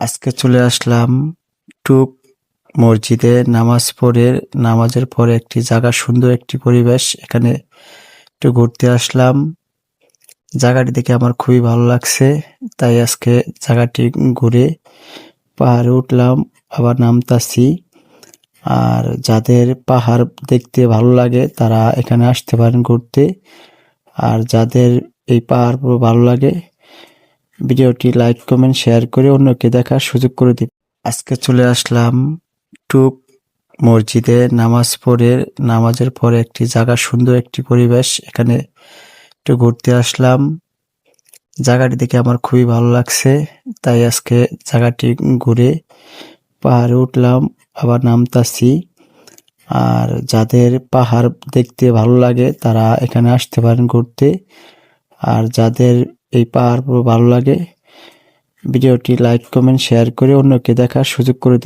আজকে চলে আসলাম টুক মসজিদে নামাজের পরে একটি জায়গা, সুন্দর একটি পরিবেশ। এখানে একটু ঘুরতে আসলাম। জায়গাটি দেখে আমার খুবই ভালো লাগছে, তাই আজকে জায়গাটি ঘুরে পাহাড়ে উঠলাম, আবার নামতাছি। আর যাদের পাহাড় দেখতে ভালো লাগে তারা এখানে আসতে পারেন ঘুরতে। আর যাদের এই পাহাড় পুরো ভালো লাগে, ভিডিওটি লাইক কমেন্ট শেয়ার করে অন্যকে দেখার সুযোগ করে দিন। আজকে চলে আসলাম টুক মসজিদে নামাজের পরে একটি জায়গা, সুন্দর একটি পরিবেশ। এখানে একটু ঘুরতে আসলাম। জায়গাটি দেখে আমার খুবই ভালো লাগছে, তাই আজকে জায়গাটি ঘুরে পাহাড়ে উঠলাম, আবার নামতাছি। আর যাদের পাহাড় দেখতে ভালো লাগে তারা এখানে আসতে পারেন ঘুরতে। আর যাদের এই পাহাড় পুরো ভালো লাগে, ভিডিওটি লাইক কমেন্ট শেয়ার করে অন্যকে দেখার সুযোগ করে দিন।